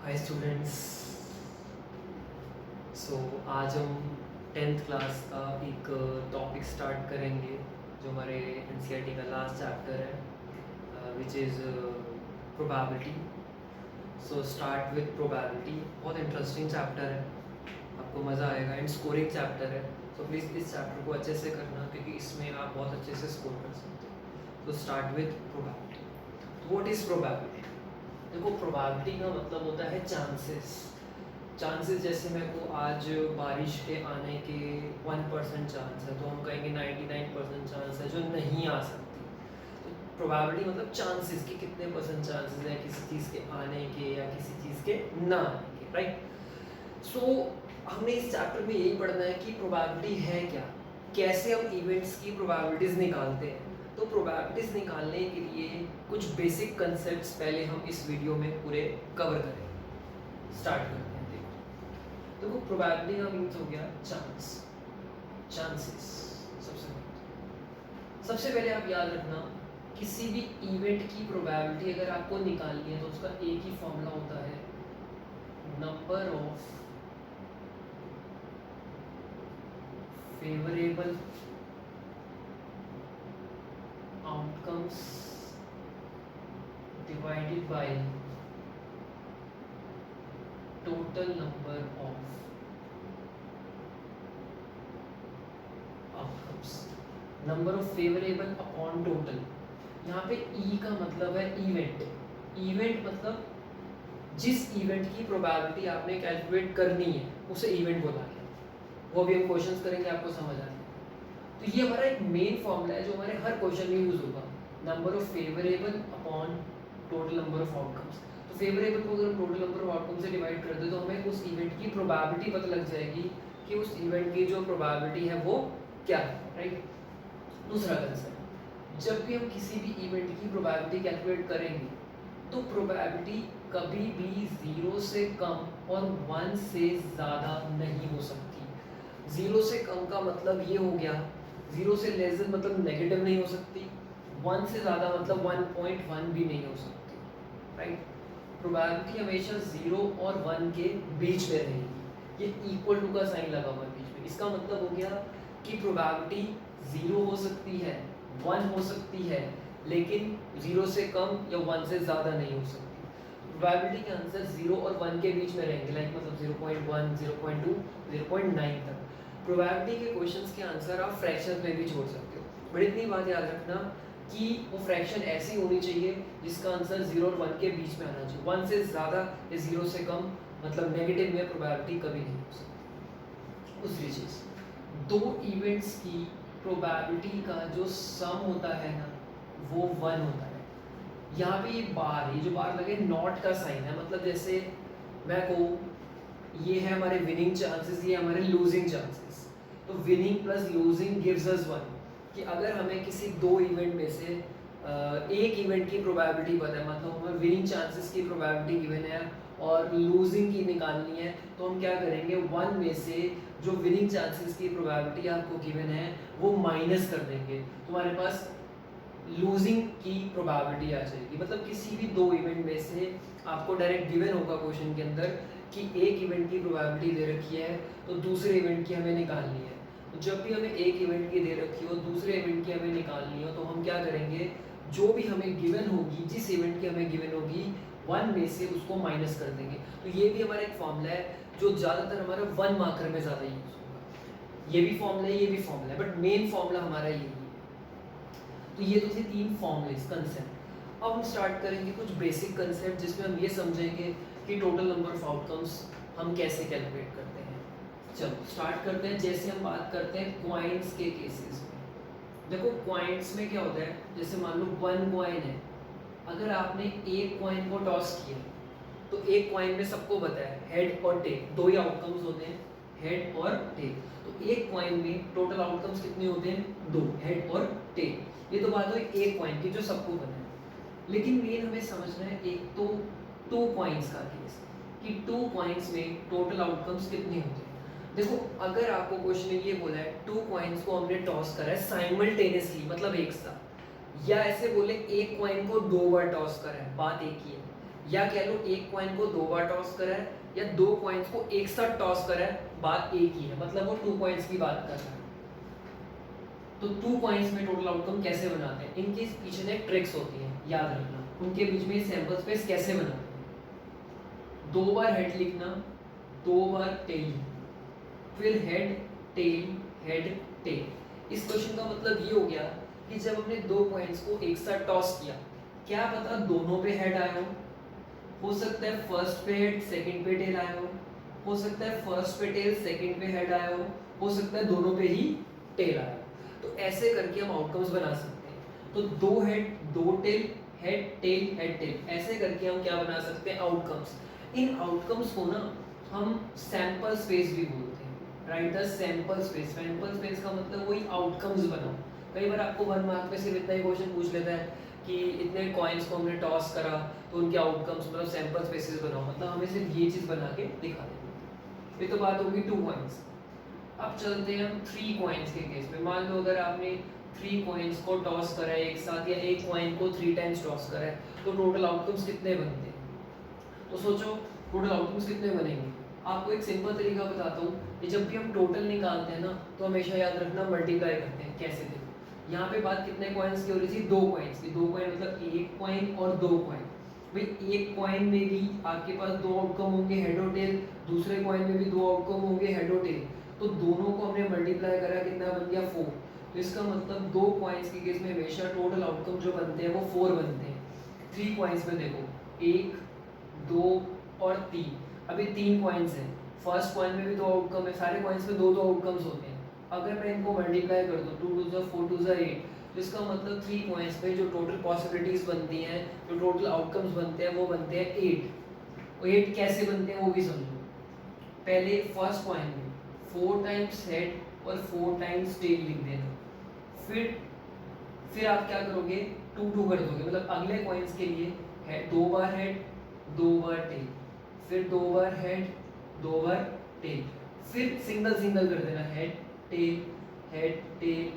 Hi students. आज हम 10th class का एक टॉपिक स्टार्ट करेंगे जो हमारे एनसीईआरटी का लास्ट चैप्टर है, which is probability. Start with probability. बहुत इंटरेस्टिंग चैप्टर है, आपको मज़ा आएगा एंड स्कोरिंग चैप्टर है। प्लीज़ इस चैप्टर को अच्छे से करना क्योंकि इसमें आप बहुत अच्छे से स्कोर कर सकते हो। Start with probability. What is probability? देखो, प्रोबेबिलिटी का मतलब होता है चांसेस। जैसे मेरे को आज बारिश के आने के 1% चांस है तो हम कहेंगे 99% चांस है जो नहीं आ सकती। तो प्रोबेबिलिटी मतलब चांसेस कि कितने परसेंट चांसेस हैं किसी चीज़ के आने के या किसी चीज़ के ना आने के, राइट? हमने इस चैप्टर में यही पढ़ना है कि प्रोबेबिलिटी है क्या, कैसे हम इवेंट्स की प्रोबेबिलिटीज़ निकालते हैं। तो प्रोबेबिलिटीज़ निकालने के लिए कुछ बेसिक कंसेप्ट्स पहले हम इस वीडियो में पूरे कवर करेंगे। स्टार्ट करते हैं। देखो, प्रोबेबिलिटी का मीन्स हो गया चांसेस। सबसे पहले आप याद रखना, किसी भी इवेंट की प्रोबेबिलिटी अगर आपको निकालनी है तो उसका एक ही फॉर्मूला होता है, number of favourable outcomes divided by total number of outcomes। Number of favourable upon total. यहाँ पे ई का मतलब है इवेंट मतलब जिस इवेंट की प्रोबेबिलिटी आपने कैलकुलेट करनी है उसे इवेंट बोला गया। वो भी हम क्वेश्चंस करेंगे, आपको समझ आ जाएगा। तो ये हमारा एक मेन फॉर्मूला है जो हमारे हर क्वेश्चन में यूज होगा, number of favourable upon total number of outcomes. तो फेवरेबल को अगर हम टोटल नंबर ऑफ आउटकम से डिवाइड कर दे तो हमें उस इवेंट की प्रोबेबिलिटी पता लग जाएगी कि उस इवेंट की जो प्रोबेबिलिटी है वो क्या है, राइट? दूसरा कंसेप्ट, जब भी हम किसी भी इवेंट की प्रोबेबिलिटी कैलकुलेट करेंगे तो प्रोबेबिलिटी कभी भी 0 से कम और 1 से ज़्यादा नहीं हो सकती। 0 से कम का मतलब ये हो गया, 0 से लेस देन मतलब नेगेटिव नहीं हो सकती, 1 से ज़्यादा मतलब 1.1 भी नहीं हो सकती, राइट? प्रोबेबिलिटी हमेशा 0 और 1 के बीच में रहेगी। ये इक्वल टू का साइन लगा हुआ है बीच में। इसका मतलब हो गया कि प्रोबेबिलिटी 0 हो सकती है, 1 हो सकती है, लेकिन 0 से कम या 1 से ज़्यादा नहीं हो सकती। प्रोबेबिलिटी के आंसर 0 और 1 के बीच में रहेंगे, लाइक मतलब 0.1, 0.2, 0.9 तक। प्रोबेबिलिटी के क्वेश्चंस के आंसर आप फ्रैक्शन में भी छोड़ सकते हो, बट इतनी बात याद रखना कि वो फ्रैक्शन ऐसी होनी चाहिए जिसका आंसर 0 और 1 के बीच में आना चाहिए। 1 से ज़्यादा या 0 से कम मतलब नेगेटिव में प्रोबेबिलिटी कभी नहीं हो सकती। दूसरी चीज़, दो इवेंट्स की प्रोबेबिलिटी का जो सम होता है ना वो 1 होता है। यहाँ पे ये जो बार लगे नॉट का साइन है, मतलब जैसे मैं कहूँ ये है हमारे विनिंग चांसेस, ये हमारे लूजिंग चांसेस। तो winning plus losing gives us 1, कि अगर हमें किसी दो इवेंट में से एक इवेंट की प्रोबेबिलिटी पता है, मतलब हमें विनिंग चांसेस की प्रोबेबिलिटी गिवन है और लूजिंग की निकालनी है, तो हम क्या करेंगे, 1 में से जो विनिंग चांसेस की प्रोबेबिलिटी आपको गिवन है वो माइनस कर देंगे, तुम्हारे पास लूजिंग की प्रोबेबिलिटी आ जाएगी। मतलब किसी भी दो इवेंट में से आपको डायरेक्ट गिवन होगा क्वेश्चन के अंदर कि एक इवेंट की प्रोबेबिलिटी दे रखी है तो दूसरे इवेंट की हमें निकालनी है। तो जब भी हमें एक इवेंट की दे रखी हो, दूसरे इवेंट की हमें निकालनी हो, तो हम क्या करेंगे, जो भी हमें गिवन होगी, जिस इवेंट की हमें गिवन होगी 1 में से उसको माइनस कर देंगे। तो ये भी हमारा एक फॉर्मूला है जो ज़्यादातर हमारा 1 मार्कर में ज़्यादा यूज होगा। ये भी फॉर्मूला है, ये भी फॉर्मूला है, बट मेन फॉर्मूला हमारा यही है। तो ये तो थे 3 फॉर्मूलेस, कंसेप्ट। अब हम स्टार्ट करेंगे कुछ बेसिक कंसेप्ट जिसमें हम ये समझेंगे कि टोटल नंबर ऑफ आउटकम्स हम कैसे कैलकुलेट करते हैं। चलो स्टार्ट करते हैं। जैसे हम बात करते हैं क्वाइंस के केसेस में, देखो क्वाइंस में क्या होता है, जैसे मान लो 1 क्वाइन है, अगर आपने एक क्वाइन को टॉस किया तो एक क्वाइन में सबको पता है हेड और टेल, दो ही आउटकम्स होते हैं, हेड और टेल। तो एक क्वाइन में टोटल आउटकम्स कितने होते हैं, 2, हेड और टेल। ये तो बात हुई एक क्वाइन की जो सबको पता है, लेकिन मेन हमें समझना है एक तो 2 क्वाइंस का केस, कि 2 क्वाइंस में टोटल आउटकम्स कितने होते हैं। देखो, अगर आपको क्वेश्चन में ये बोला है 2 क्वाइंस को हमने टॉस करा है साइमल्टेनियसली, मतलब एक साथ, या ऐसे बोले एक क्वाइन को 2 बार टॉस करा है, बात एक ही है। या कह लो एक कॉइन को 2 बार टॉस करा है या 2 कॉइन्स को एक साथ टॉस करा है, बात एक ही है, मतलब वो 2 कॉइन्स की बात कर रहा है। तो 2 कॉइन्स में टोटल आउटकम कैसे बनाते हैं, इनके पीछे ना एक ट्रिक्स होती है, याद रखना उनके बीच में सैंपल स्पेस कैसे बनाते हैं। 2 बार हेड लिखना, 2 बार टेल, फिर हेड टेल। इस क्वेश्चन का मतलब ये हो गया कि जब हमने 2 कॉइन्स को एक साथ टॉस किया, क्या पता दोनों पे हेड आया हो सकता है फर्स्ट पे हेड सेकंड पे टेल आया हो सकता है फर्स्ट पे टेल सेकंड पे हेड आया हो सकता है दोनों पे ही टेल आया हो। तो ऐसे करके हम आउटकम्स बना सकते हैं। तो 2 हेड 2 टेल, हेड टेल, ऐसे करके हम क्या बना सकते हैं, आउटकम्स। इन आउटकम्स को ना हम सैंपल स्पेस भी बोलते हैं, right the sample space. Sample space का मतलब वही आउटकम्स बनाओ। कई बार आपको 1 मार्क में सिर्फ इतना ही क्वेश्चन पूछ लेता है कि इतने कॉइन्स को हमने टॉस करा तो उनके आउटकम्स मतलब सैंपल स्पेसेस बनाओ, मतलब हमें सिर्फ ये चीज़ बना के दिखा देंगे। ये तो बात होगी 2 कॉइन्स। अब चलते हैं हम 3 कॉइन्स के केस में। मान लो अगर आपने 3 कॉइन्स को टॉस करा है एक साथ, या एक कॉइन को 3 टाइम्स टॉस करा है, तो टोटल आउटकम्स कितने बनते हैं। तो सोचो टोटल आउटकम्स कितने बनेंगे। आपको एक सिंपल तरीका बताता हूँ कि जब भी हम टोटल निकालते हैं ना, तो हमेशा याद रखना मल्टीप्लाई करते हैं। कैसे देखो, यहाँ पे बात कितने कॉइन्स की हो रही थी, 2 कॉइन्स की। 2 कॉइन मतलब एक कॉइन और 2 कॉइन। भाई एक कॉइन में भी आपके पास 2 आउटकम होंगे, हेड और टेल, दूसरे कॉइन में भी 2 आउटकम होंगे, हेड और टेल। तो दोनों को हमने मल्टीप्लाई करा, कितना बन गया 4। तो इसका मतलब 2 कॉइन्स के केस में हमेशा टोटल आउटकम जो बनते हैं वो 4 बनते हैं। 3 कॉइन्स में देखो 1 2 और 3, अभी 3 कॉइन्स हैं, फर्स्ट कॉइन में भी 2 आउटकम है, सारे कॉइन्स में 2 आउटकम्स होते हैं। अगर मैं इनको मल्टीप्लाई कर दूँ, 2 2 4 2 8, तो इसका मतलब 3 कॉइन्स पे जो टोटल पॉसिबिलिटीज बनती हैं, जो टोटल आउटकम्स बनते हैं, वो बनते हैं 8। और 8 कैसे बनते हैं वो भी समझो। पहले फर्स्ट कॉइन में 4 टाइम्स हेड और 4 टाइम्स टेल लिख देना। फिर आप क्या करोगे, 2 2 कर दोगे, मतलब अगले कॉइन्स के लिए है 2 बार हेड 2 बार टेल, फिर 2 बार हेड 2 बार टेल, फिर सिंगल सिंगल कर देना, head tail head tail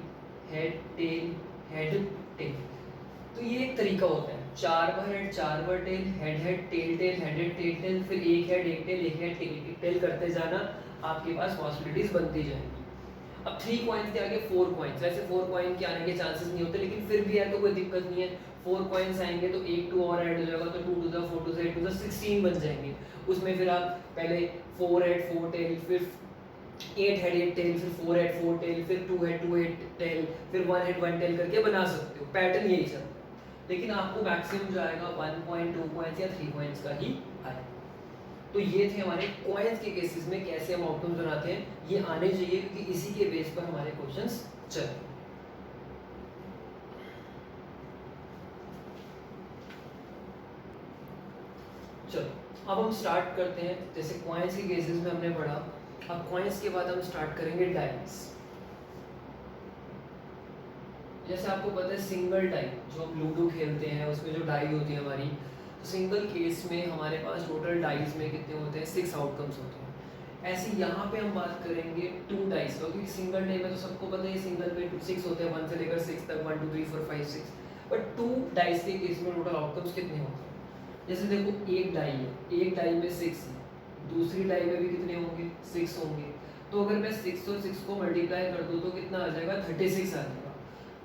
head tail head tail. तो ये एक तरीका होता है, 4 बार हेड 4 बार tail, head head tail tail head head tail tail, फिर एक हेड एक टेल एक हेड टेल टेल करते जाना, आपके पास पॉसिबिलिटीज बनती जाएंगी। अब 3 कॉइन्स के आगे 4 कॉइन्स, वैसे 4 कॉइन के आने के चांसेस नहीं होते, लेकिन फिर भी है तो कोई दिक्कत नहीं है। 4 कॉइन्स आएंगे तो एक 2 और ऐड हो जाएगा, तो 2 2 द 4 2 8 2 16 बन जाएंगे। उसमें फिर आप पहले 4 हेड 4 टेल, फिर 8 हेड 8 टेल, फिर 4 हेड 4 टेल, फिर 2 हेड 2 8 टेल, फिर 1 हेड 1 टेल करके बना सकते हो। पैटर्न यही चलता है, लेकिन आपको मैक्सिमम जो आएगा 1 कॉइन 2 कॉइन्स या 3 कॉइन्स का ही आएगा। तो ये थे हमारे कॉइन्स के केसेस में कैसे हम आउटकम्स बनाते हैं, ये आने चाहिए क्योंकि इसी के बेस पर हमारे क्वेश्चंस चलते हैं। चलो अब हम स्टार्ट करते हैं। जैसे कॉइन्स के केसेस में हमने पढ़ा, अब कॉइन्स के बाद हम स्टार्ट करेंगे डाइस। जैसे आपको पता है सिंगल डाई, जो हम लूडो खेलते हैं उसमें जो डाई होती है हमारी, तो सिंगल केस में हमारे पास टोटल डाइस में कितने होते हैं, 6 आउटकम्स होते हैं। ऐसे यहाँ पे हम बात करेंगे 2 डाइस का, क्योंकि सिंगल डाई में तो सबको पता है सिंगल पे 6 होते हैं, 1 से लेकर 6 तक, 1 2 3 4 5 6। बट 2 डाइस के केस में टोटल आउटकम्स कितने होते हैं। जैसे देखो एक डाई है, एक डाई में 6 है, दूसरी डाई में भी कितने होंगे, 6 होंगे। तो अगर मैं 6 और 6 को मल्टीप्लाई कर दूँ तो कितना आ जाएगा, 36 आ जाएगा।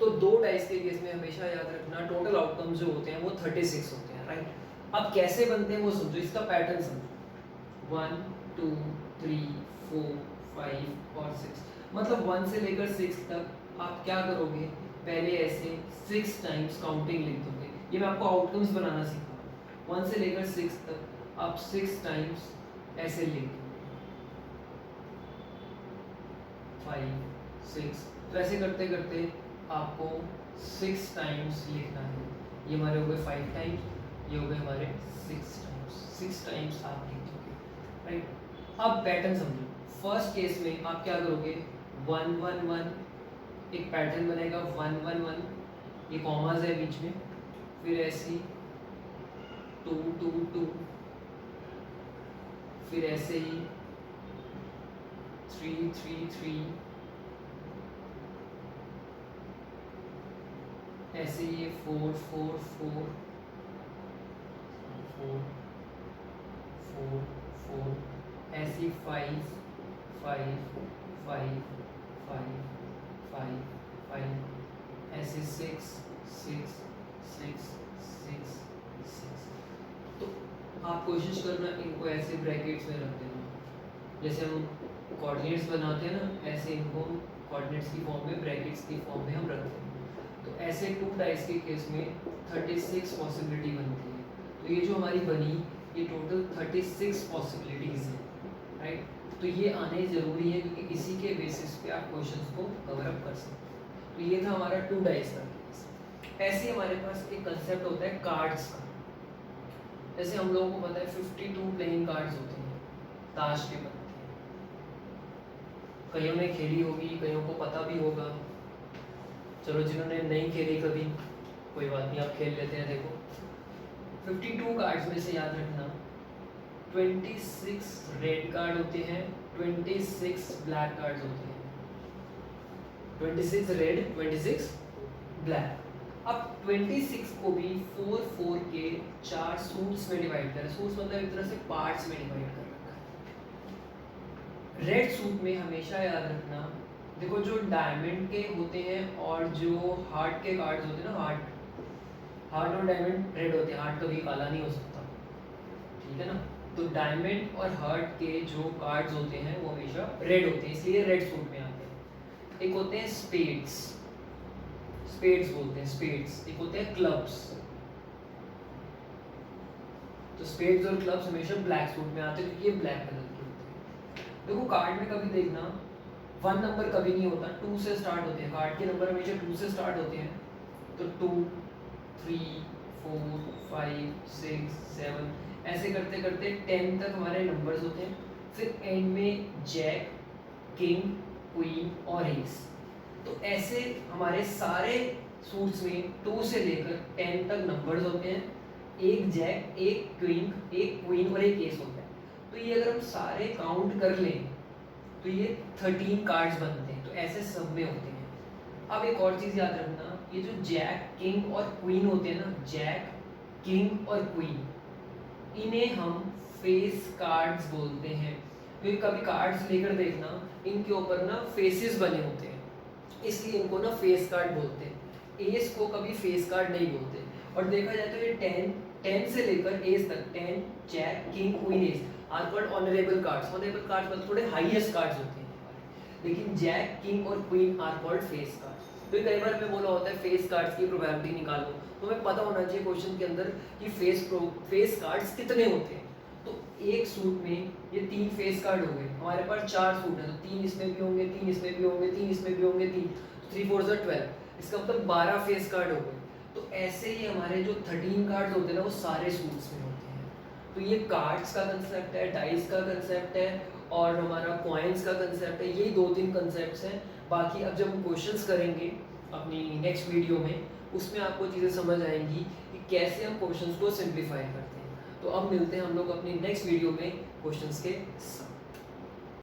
तो 2 डाइस के केस में हमेशा याद रखना टोटल आउटकम्स जो होते हैं वो 36 होते हैं, राइट। अब कैसे बनते हैं वो समझो, इसका पैटर्न समझो। 1 2 3 4 5 और 6, मतलब 1 से लेकर 6 तक आप क्या करोगे, पहले ऐसे 6 टाइम्स काउंटिंग लिख दोगे। ये मैं आपको आउटकम्स बनाना सिखा रहा हूँ। 1 से लेकर 6 तक आप 6 टाइम्स ऐसे लिख दोगे, 5 6। तो ऐसे करते करते आपको 6 टाइम्स लिखना है। ये हमारे हो गए 5 टाइम्स, ये हो गए हमारे 6 टाइम्स। 6 टाइम्स आप लिख दोगे, राइट। अब पैटर्न समझो। फर्स्ट केस में आप क्या करोगे, 1 1 1, एक पैटर्न बनेगा 1 1 1, ये कॉमास है बीच में, फिर ऐसे 2 2 2, फिर ऐसे ही 3 3 3, ऐसे ये 4 4 4 4, ऐसे 5 5 5 5 5 5, ऐसे 6 6 6 6 6। तो आप कोशिश करना इनको ऐसे ब्रैकेट्स में रख देना, जैसे हम कोऑर्डिनेट्स बनाते हैं ना, ऐसे इनको कोऑर्डिनेट्स की फॉर्म में, ब्रैकेट्स की फॉर्म में हम रखते हैं। तो ऐसे 2 डाइस के केस में 36 पॉसिबिलिटी बनती है। तो ये जो हमारी बनी, ये टोटल 36 पॉसिबिलिटीज़ हैं, राइट। तो ये आने ज़रूरी है क्योंकि इसी के बेसिस पे आप क्वेश्चंस को कवर अप कर सकते हैं। तो ये था हमारा 2 डाइस का केस। ऐसे हमारे पास एक कंसेप्ट होता है कार्ड्स का। जैसे हम लोगों को पता है 52 प्लेइंग कार्ड्स होते हैं ताश के पत्ते। कईयों ने खेली होगी, कईयों को पता भी होगा। चलो जिन्होंने नहीं खेली कभी, कोई बात नहीं, आप खेल लेते हैं। देखो 52 कार्ड्स में से याद रखना 26 रेड कार्ड होते हैं, 26 ब्लैक कार्ड्स होते हैं। 26 रेड, 26 ब्लैक। अब 26 को भी 4 के 4 सूट्स में डिवाइड करें। सूट्स मतलब एक तरह से पार्ट्स में डिवाइड कर रखा है। रेड सूट में हमेशा याद रखना, देखो जो डायमंड के होते हैं और जो हार्ट के कार्ड्स होते हैं ना, हार्ट और डायमंड रेड होते हैं, हार्ट कभी काला नहीं हो सकता, ठीक है ना। तो डायमंड और हार्ट के जो कार्ड्स होते हैं वो हमेशा रेड होते हैं, इसलिए रेड सूट में आते हैं। एक होते हैं स्पेड्स, स्पेड्स बोलते हैं, स्पेड्स। एक होते हैं क्लब्स। तो स्पेड्स और क्लब्स हमेशा ब्लैक सूट में आते हैं क्योंकि ये ब्लैक कलर के होते हैं। देखो कार्ड में कभी देखना 1 नंबर कभी नहीं होता, 2 से स्टार्ट होते हैं। कार्ड के नंबर हमेशा 2 से स्टार्ट होते हैं। तो 2 3 4 5 6 7 ऐसे करते करते 10 तक हमारे नंबर्स होते हैं। फिर एंड में जैक, किंग, क्वीन और एस। तो ऐसे हमारे सारे सूट्स में 2 से लेकर 10 तक नंबर्स होते हैं। एक जैक, एक क्वीन, एक क्वीन और एक एस होता है। तो ये अगर हम सारे काउंट कर लें तो ये 13 कार्ड्स बनते हैं। तो ऐसे सब में होते हैं। अब एक और चीज़ याद रखना, ये जो जैक, किंग और क्वीन होते हैं ना, जैक, किंग और क्वीन, इन्हें हम फेस कार्ड्स बोलते हैं। क्योंकि कभी कार्ड्स लेकर देखना, इनके ऊपर ना फेसेस बने होते हैं, इसलिए इनको ना फेस कार्ड बोलते हैं। एस को कभी फेस कार्ड नहीं बोलते। और देखा जाए तो ये 10 से लेकर एस तक, 10 jack, king, queen, ace are called honourable cards. Honourable cards मतलब थोड़े हाईएस्ट कार्ड्स होते हैं, लेकिन जैक, किंग और queen are called face cards. तो कई बार में बोला होता है फेस कार्ड्स की प्रोबेबिलिटी निकालो, तो हमें पता होना चाहिए क्वेश्चन के अंदर कि फेस कार्ड्स कितने होते हैं। तो एक सूट में ये 3 फेस कार्ड हो गए, हमारे पास 4 सूट है, तो 3 इसमें भी होंगे, 3 इसमें भी होंगे, 3 इसमें भी होंगे, 3 4 12, इसका मतलब 12 फेस कार्ड हो गए। तो ऐसे ही हमारे जो 13 कार्ड्स होते हैं ना, वो सारे सूट्स में होते हैं। तो ये कार्ड्स का कंसेप्ट है, डाइस का कंसेप्ट है और हमारा कॉइन्स का कंसेप्ट है। यही 2-3 कंसेप्ट्स हैं। बाकी अब जब हम क्वेश्चंस करेंगे अपनी नेक्स्ट वीडियो में, उसमें आपको चीज़ें समझ आएंगी कि कैसे हम क्वेश्चंस को सिंप्लीफाई करते हैं। तो अब मिलते हैं हम लोग अपनी नेक्स्ट वीडियो में क्वेश्चंस के साथ।